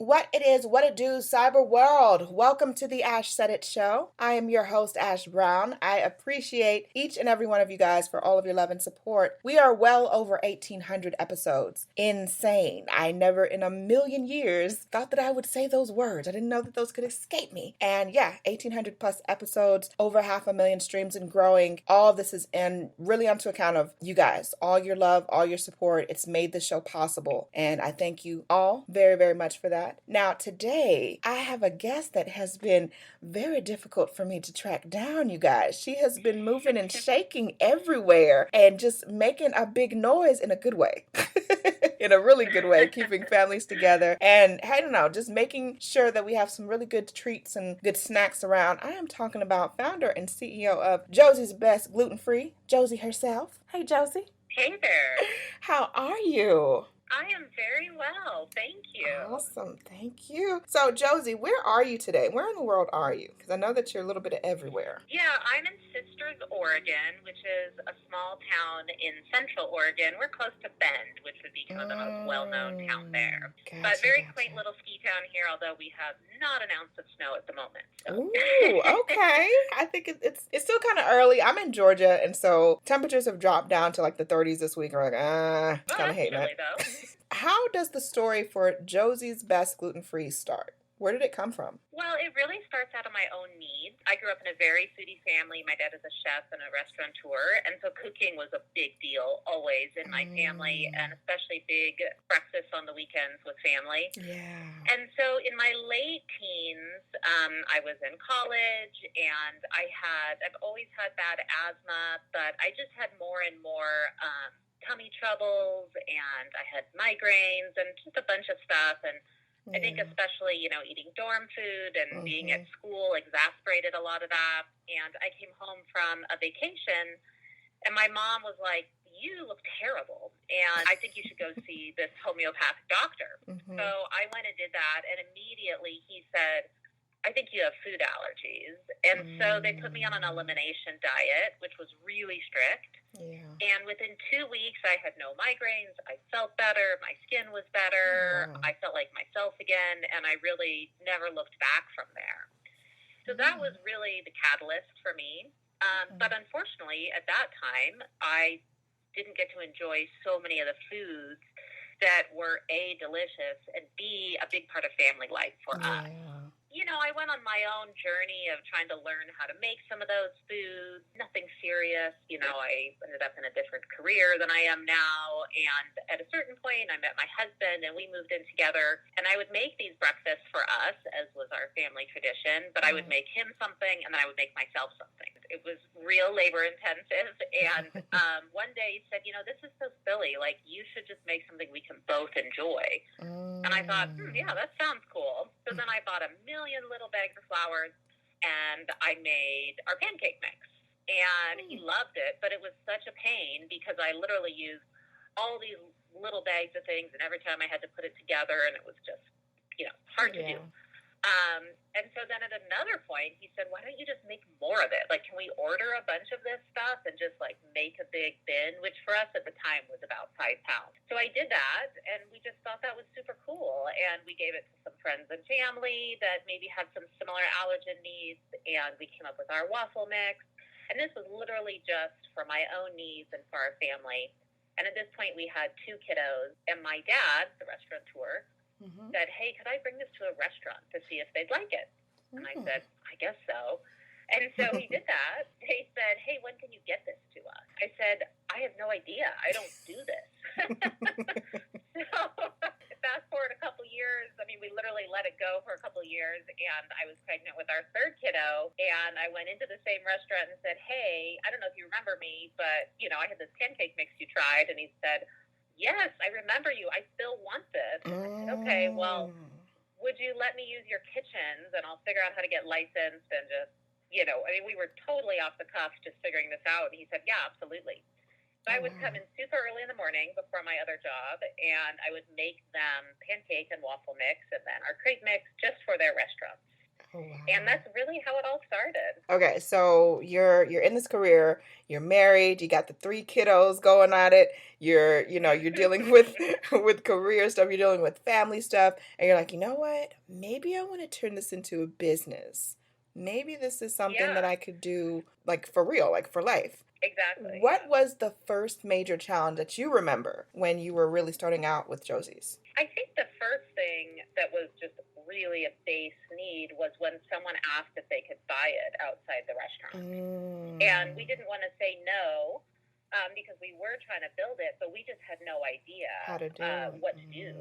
What it is, what it do, cyber world. Welcome to the Ash Said It show. I am your host, Ash Brown. I appreciate each and every one of you guys for all of your love and support. We are well over 1,800 episodes. Insane. I never in a million years thought that I would say those words. I didn't know that those could escape me. And yeah, 1,800 plus episodes, over 500,000 streams and growing. All of this is in really onto account of you guys. All your love, all your support. It's made this show possible. And I thank you all very, very much for that. Now, today, I have a guest that has been very difficult for me to track down, you guys. She has been moving and shaking everywhere and just making a big noise in a good way. In a really good way, keeping families together. And I don't know, just making sure that we have some really good treats and good snacks around. I am talking about founder and CEO of Josie's Best Gluten-Free, Josie herself. Hey, Josie. Hey there. How are you? I am very well, thank you. Awesome, thank you. So, Josie, where are you today? Where in the world are you? Because I know that you're a little bit of everywhere. Yeah, I'm in Sisters, Oregon, which is a small town in central Oregon. We're close to Bend, which would be kind of the most well-known town there. Gotcha, But very quaint little ski town here, although we have not an ounce of snow at the moment. So. Ooh, okay. I think it's still kind of early. I'm in Georgia, and so temperatures have dropped down to like the 30s this week. We're like, kind of hating it. Though. How does the story for Josie's Best Gluten-Free start? Where did it come from? Well, it really starts out of my own needs. I grew up in a very foodie family. My dad is a chef and a restaurateur, and so cooking was a big deal always in my family, and especially big breakfasts on the weekends with family. Yeah. And so in my late teens, I was in college, and I've always had bad asthma, but I just had more and more tummy troubles, and I had migraines and just a bunch of stuff, and I think especially, eating dorm food and being at school exasperated a lot of that. And I came home from a vacation, and my mom was like, "You look terrible, and I think you should go see this homeopathic doctor." So I went and did that, and immediately he said, "I think you have food allergies." And so they put me on an elimination diet, which was really strict. Yeah. And within 2 weeks, I had no migraines. I felt better. My skin was better. I felt like myself again. And I really never looked back from there. So that was really the catalyst for me. But unfortunately, at that time, I didn't get to enjoy so many of the foods that were A, delicious, and B, a big part of family life for us. I went on my own journey of trying to learn how to make some of those foods. Nothing serious. I ended up in a different career than I am now. And at a certain point, I met my husband and we moved in together. And I would make these breakfasts for us, as was our family tradition. But I would make him something, and then I would make myself something. It was real labor intensive. And one day he said, "This is so silly. Like, you should just make something we can both enjoy." And I thought, yeah, that sounds cool. So then I bought a million little bags of flours, and I made our pancake mix. And he loved it, but it was such a pain because I literally used all these little bags of things, and every time I had to put it together, and it was just, hard to do. And so then at another point, he said, "Why don't you just make more of it? Like, can we order a bunch of this stuff and just, make a big bin?" Which for us at the time was about 5 pounds. So I did that, and we just thought that was super cool. And we gave it to some friends and family that maybe had some similar allergen needs, and we came up with our waffle mix. And this was literally just for my own needs and for our family. And at this point, we had 2 kiddos, and my dad, the restaurateur, said, "Hey, could I bring this to a restaurant to see if they'd like it?" And I said, "I guess so." And so he did that. They said, "Hey, when can you get this to us?" I said, "I have no idea. I don't do this." So fast forward a couple years. We literally let it go for a couple years, and I was pregnant with our 3rd kiddo, and I went into the same restaurant and said, "Hey, I don't know if you remember me, but, I had this pancake mix you tried." And he said, "Yes, I remember you. I still want this." And I said, "Okay, well, would you let me use your kitchens, and I'll figure out how to get licensed," and just, we were totally off the cuff just figuring this out. And he said, "Yeah, absolutely." So I would come in super early in the morning before my other job, and I would make them pancake and waffle mix, and then our crepe mix just for their restaurants. And that's really really how it all started. Okay, so you're in this career, you're married, you got the three kiddos going at it, you're dealing with with career stuff, you're dealing with family stuff, and you're like, you know what? Maybe I want to turn this into a business. Maybe this is something that Yeah, I could do like for real, like for life. exactly. What Yeah. was the first major challenge that you remember when you were really starting out with Josie's? I think the first thing that was just really a base need was when someone asked if they could buy it outside the restaurant. And we didn't want to say no because we were trying to build it, but we just had no idea How to do it. what to do.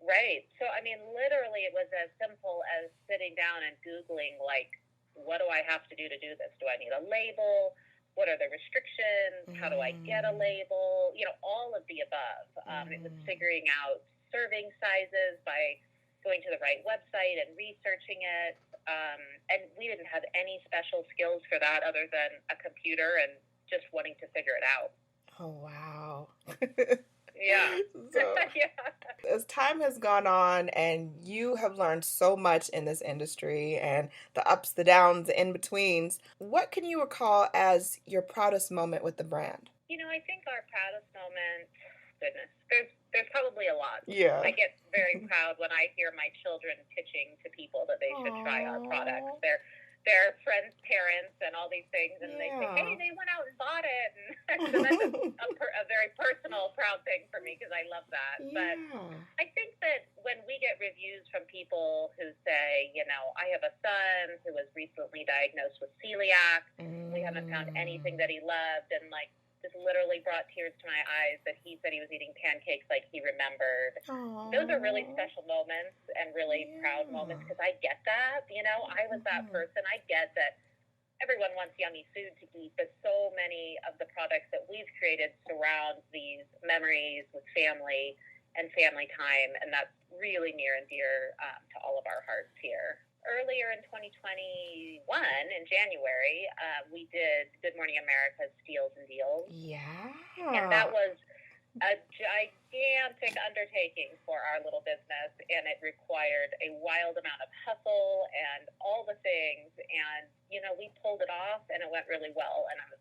Right. So, I mean, literally, it was as simple as sitting down and Googling, like, what do I have to do this? Do I need a label? What are the restrictions? How do I get a label? You know, all of the above. It was figuring out serving sizes by going to the right website and researching it. And we didn't have any special skills for that other than a computer and just wanting to figure it out. Oh, wow. Yeah. So, Yeah. as time has gone on and you have learned so much in this industry and the ups, the downs, the in-betweens, what can you recall as your proudest moment with the brand? You know, I think our proudest moment, goodness, there's probably a lot. Yeah. I get very proud when I hear my children pitching to people that they should try our products. They're friends' parents and all these things, and they say, hey, they went out and bought it. And so that's a very personal, proud thing for me because I love that. But I think that when we get reviews from people who say, you know, I have a son who was recently diagnosed with celiac. We haven't found anything that he loved. And like, this literally brought tears to my eyes that he said he was eating pancakes like he remembered. Aww. Those are really special moments and really proud moments because I get that. You know, I was that person. I get that everyone wants yummy food to eat, but so many of the products that we've created surround these memories with family and family time, and that's really near and dear to all of our hearts here. Earlier in 2021, in January, we did Good Morning America's Steals and Deals. Yeah. And that was a gigantic undertaking for our little business, and it required a wild amount of hustle and all the things. And, you know, we pulled it off, and it went really well, and I was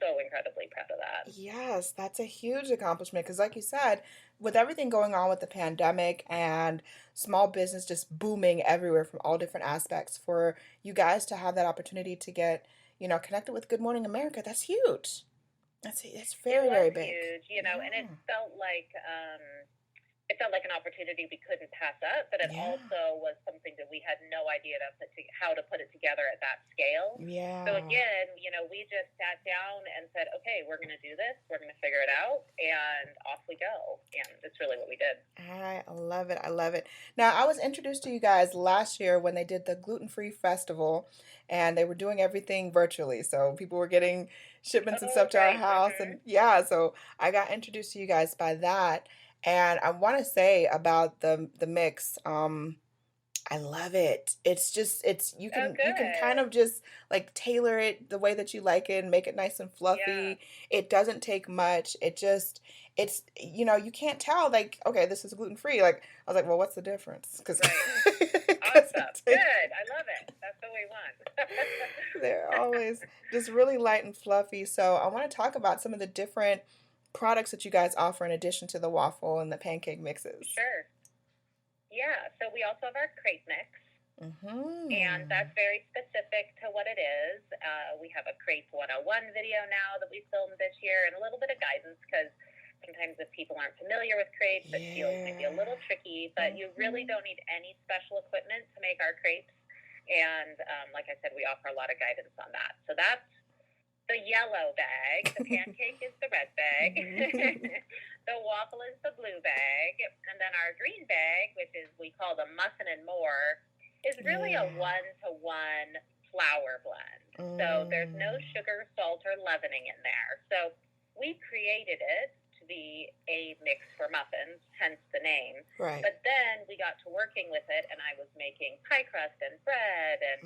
so incredibly proud of that. Yes, that's a huge accomplishment because, like you said, with everything going on with the pandemic and small business just booming everywhere from all different aspects, for you guys to have that opportunity to get, connected with Good Morning America, that's huge. That's very, very big. Huge, you know, and it felt like an opportunity we couldn't pass up, but it also was something that we had no idea how to put it together at that scale. Yeah. So again, you know, we just sat down and said, okay, we're going to do this. We're going to figure it out, and off we go. And it's really what we did. I love it. I love it. Now, I was introduced to you guys last year when they did the gluten-free festival, and they were doing everything virtually. So people were getting shipments and stuff to our house, and so I got introduced to you guys by that. And I want to say about the mix, I love it. It's just you can kind of just like tailor it the way that you like it and make it nice and fluffy. It doesn't take much. It's you can't tell like, okay, this is gluten free. Like I was like, well, what's the difference? Because awesome, good, I love it. That's what we want. They're always just really light and fluffy. So I want to talk about some of the different products that you guys offer in addition to the waffle and the pancake mixes. Sure. Yeah, so we also have our crepe mix, and that's very specific to what it is. We have a Crepe 101 video now that we filmed this year, and a little bit of guidance because sometimes if people aren't familiar with crepes, it feels maybe a little tricky, but you really don't need any special equipment to make our crepes. And like I said, we offer a lot of guidance on that. So that's the yellow bag. The pancake is the red bag. The waffle is the blue bag. And then our green bag, which is we call the muffin and more, is really a 1-to-1 flour blend. So there's no sugar, salt, or leavening in there. So we created it to be a mix for muffins, hence the name. Right. But then we got to working with it, and I was making pie crust and bread and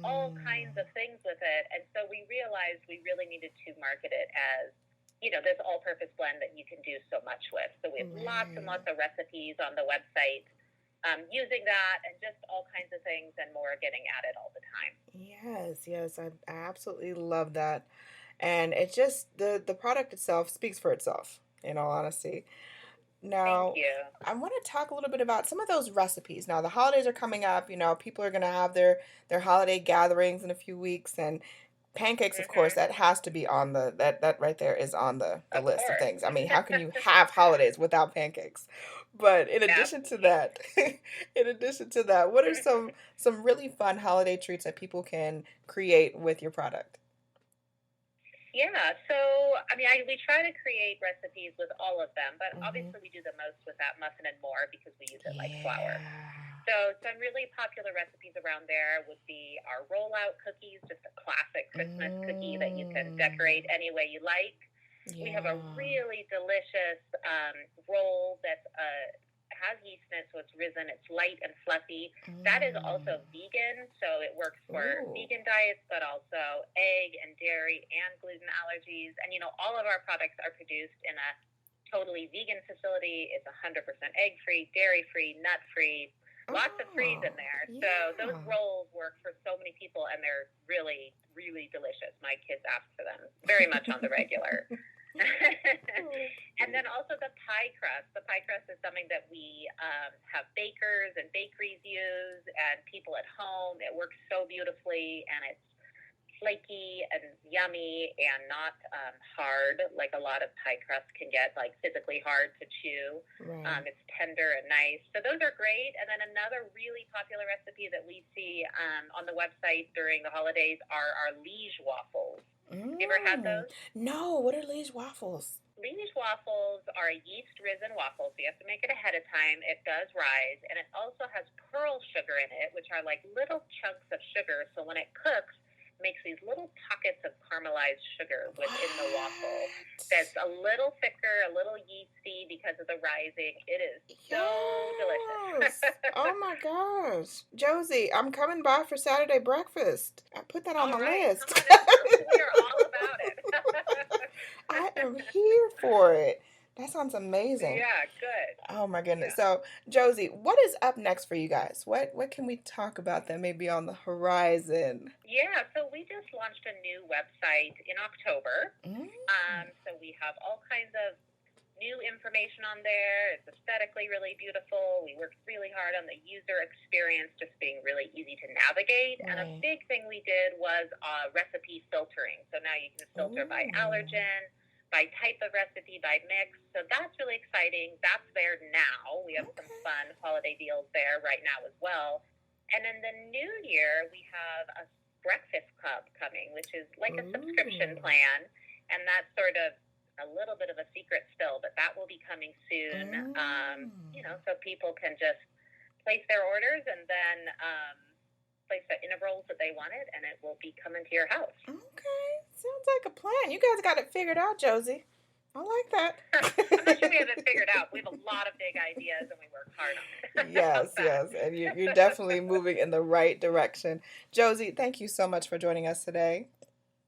all kinds of things with it. And so we realized we really needed to market it as, this all-purpose blend that you can do so much with. So we have lots and lots of recipes on the website. using that, and just all kinds of things and more getting added all the time. Yes, I absolutely love that. And it just the product itself speaks for itself, in all honesty. Thank Now, you. I want to talk a little bit about some of those recipes. Now, the holidays are coming up, people are going to have their holiday gatherings in a few weeks, and pancakes, of course, that has to be on that right there is on the Of list of course. things. I mean, how can you have holidays without pancakes? But in addition to Absolutely. that, in addition to that, what are some really fun holiday treats that people can create with your product? Yeah, so I mean, we try to create recipes with all of them, but Hmm. obviously we do the most with that muffin and more because we use it like flour. Yeah. So some really popular recipes around there would be our rollout cookies, just a classic Christmas cookie that you can Mm. decorate any way you like. We have a Yeah. really delicious roll that has yeast in it, so it's risen. It's light and fluffy. That is Mm. also vegan, so it works for Ooh. vegan diets, but also egg and dairy and gluten allergies. And all of our products are produced in a totally vegan facility. It's 100% egg free, dairy free, nut free, lots of frees in Oh, there. So those yeah. rolls work for so many people, and they're really, really delicious. My kids ask for them very much on the regular. And then also the pie crust. The pie crust is something that we have bakers and bakeries use, and people at home. It works so beautifully, and it's flaky and yummy and not hard like a lot of pie crust can get, like physically hard to chew. Right. It's tender and nice. So those are great. And then another really popular recipe that we see on the website during the holidays are our Liege Waffles. You ever had Mm. those? No, what are Liege waffles? Liege waffles are a yeast risen waffle, so you have to make it ahead of time. It does rise, and it also has pearl sugar in it, which are like little chunks of sugar. So when it cooks, it makes these little pockets of caramelized sugar within the waffle. That's a little thicker, a little yeasty because of the rising. It is so delicious. Yes. Oh my gosh. Josie, I'm coming by for Saturday breakfast. I put that on All my right, come list. on over. We are all about it. I am here for it. That sounds amazing. Yeah, good. Oh my goodness. Yeah. So, Josie, what is up next for you guys? What can we talk about that may be on the horizon? Yeah, so we just launched a new website in October. Mm. So we have all kinds of new information on there. It's aesthetically really beautiful. We worked really hard on the user experience, just being really easy to navigate. And a Right. big thing we did was recipe filtering. So now you can filter by Ooh. allergen, by type of recipe, by mix. So that's really exciting. That's there now. We have some Okay. fun holiday deals there right now as well. And in the new year, we have a breakfast club coming, which is like a subscription Ooh. plan. And that's sort of a little bit of a secret still, but that will be coming soon. Mm. So people can just place their orders and then place the intervals that they wanted, and it will be coming to your house. Okay. Sounds like a plan. You guys got it figured out, Josie. I like I'm not sure we that. have it figured out. We have a lot of big ideas, and we work hard on it. How's Yes, that? yes. And you're definitely moving in the right direction. Josie, thank you so much for joining us today.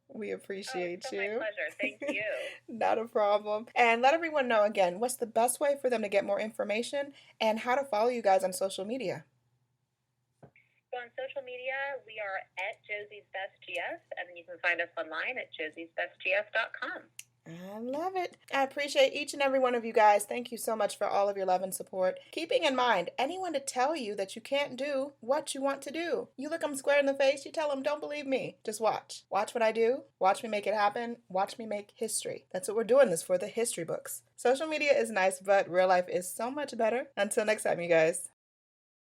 We Oh, it's appreciate so my you. pleasure. Thank you. Not a problem. And let everyone know again, what's the best way for them to get more information and how to follow you guys on social media? So on social media, we are at Josie's Best GS, and then you can find us online at josiesbestgs.com. I love it. I appreciate each and every one of you guys. Thank you so much for all of your love and support. Keeping in mind, anyone to tell you that you can't do what you want to do. You look them square in the face, you tell them, don't believe me. Just watch. Watch what I do. Watch me make it happen. Watch me make history. That's what we're doing this for, the history books. Social media is nice, but real life is so much better. Until next time, you guys.